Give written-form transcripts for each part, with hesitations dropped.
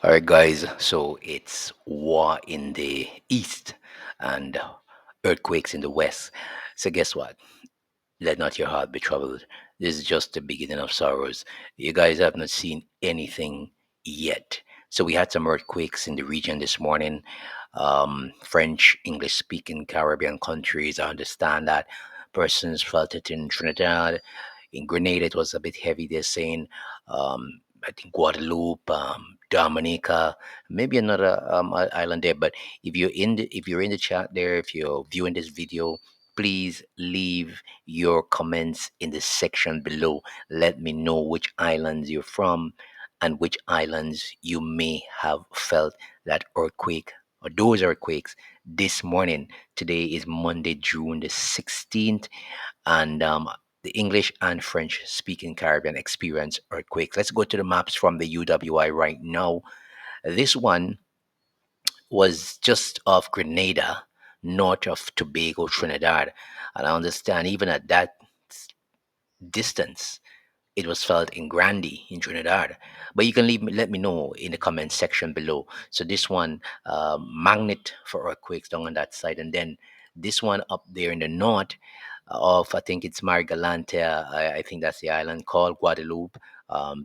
All right, guys. So it's war in the east and earthquakes in the west. So guess what? Let not your heart be troubled. This is just the beginning of sorrows. You guys have not seen anything yet. So we had some earthquakes in the region this morning. French, English speaking Caribbean countries. I understand that persons felt it in Trinidad. In Grenada, it was a bit heavy. They're saying, I think Guadeloupe, Dominica, maybe another island there. But if you're in the chat there, if you're viewing this video, please leave your comments in the section below. Let me know which islands you're from and which islands you may have felt that earthquake or those earthquakes this morning. Today is Monday, June the 16th, and the English and French speaking Caribbean experience earthquakes. Let's go to the maps from the UWI right now. This one was just off Grenada, north of Tobago, Trinidad. And I understand even at that distance, it was felt in Grande in Trinidad. But you can let me know in the comment section below. So this one, magnet for earthquakes down on that side, and then this one up there in the north of I think it's Margalante. I think that's the island called Guadeloupe,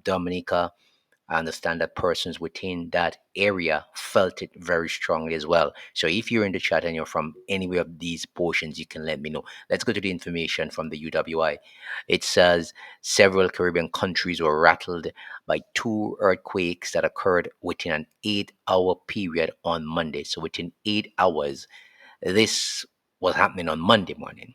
Dominica. I understand that persons within that area felt it very strongly as well. So if you're in the chat and you're from anywhere of these portions, you can let me know. Let's go to the information from the UWI. It says several Caribbean countries were rattled by two earthquakes that occurred within an 8 hour period on Monday. So within 8 hours, this was happening on Monday morning.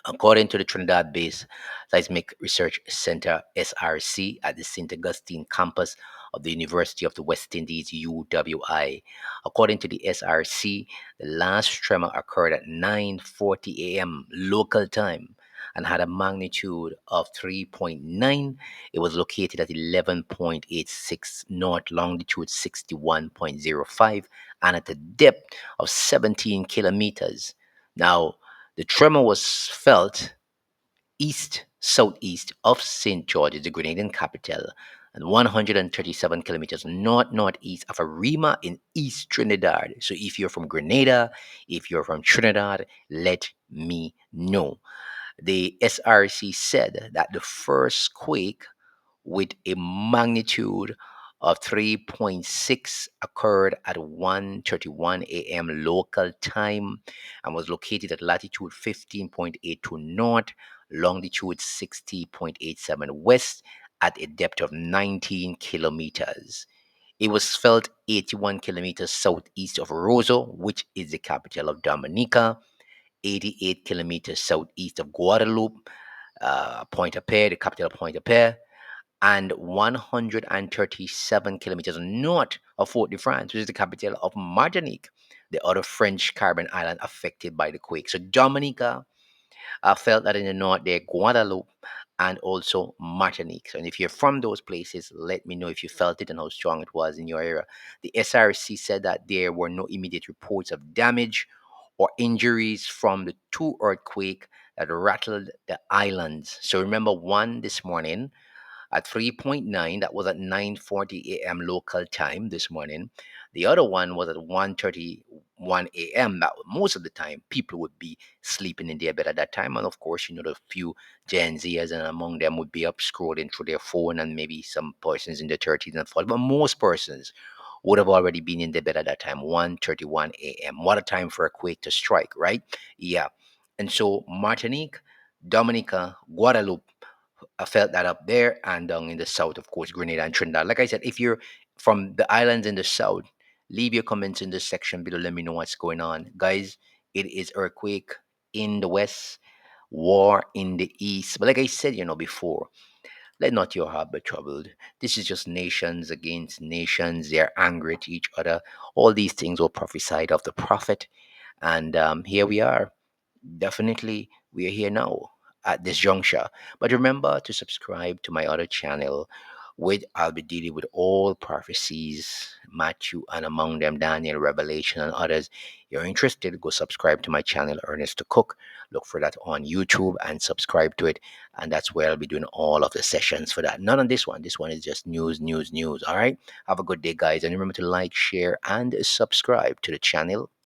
According to the Trinidad based Seismic Research Center SRC at the St. Augustine campus of the University of the West Indies UWI. According to the SRC, the last tremor occurred at 9:40 a.m. local time and had a magnitude of 3.9. It was located at 11.86 north longitude 61.05 and at a depth of 17 kilometers. Now, the tremor was felt east southeast of St. George, the Grenadian capital, and 137 kilometers northeast of Arima in East Trinidad. So if you're from Grenada, if you're from Trinidad, let me know. The SRC said that the first quake with a magnitude of 3.6 occurred at 1:31 a.m. local time and was located at latitude 15.82 north, longitude 60.87 west at a depth of 19 kilometers. It was felt 81 kilometers southeast of Roseau, which is the capital of Dominica, 88 kilometers southeast of Guadeloupe, Pointe-à-Pierre, the capital of Pointe-à-Pierre, and 137 kilometers north of Fort de France, which is the capital of Martinique, the other French Caribbean island affected by the quake. So Dominica felt that in the north there, Guadeloupe, and also Martinique. So, and if you're from those places, let me know if you felt it and how strong it was in your area. The SRC said that there were no immediate reports of damage or injuries from the two earthquake that rattled the islands. So remember one this morning at 3.9. That was at 9:40 a.m. local time this morning. The other one was at 1:31 a.m. That most of the time people would be sleeping in their bed at that time. And of course, the few Gen Zers and among them would be up scrolling through their phone and maybe some persons in their 30s and 40s. But most persons would have already been in their bed at that time, 1:31 a.m. What a time for a quake to strike, right? Yeah. And so Martinique, Dominica, Guadeloupe, I felt that up there and down in the south, of course, Grenada and Trinidad. Like I said, if you're from the islands in the south, leave your comments in the section below. Let me know what's going on. Guys, it is earthquake in the west, war in the east. But like I said, before, let not your heart be troubled. This is just nations against nations. They're angry at each other. All these things were prophesied of the prophet. And here we are. Definitely, we are here now at this juncture. But remember to subscribe to my other channel With I'll be dealing with all prophecies, Matthew, and among them Daniel, Revelation, and others. You're interested, go subscribe to my channel, Ernest to Cook. Look for that on YouTube and subscribe to it. And that's where I'll be doing all of the sessions for that. Not on this one. This one is just news, news, news. All right. Have a good day, guys. And remember to like, share, and subscribe to the channel.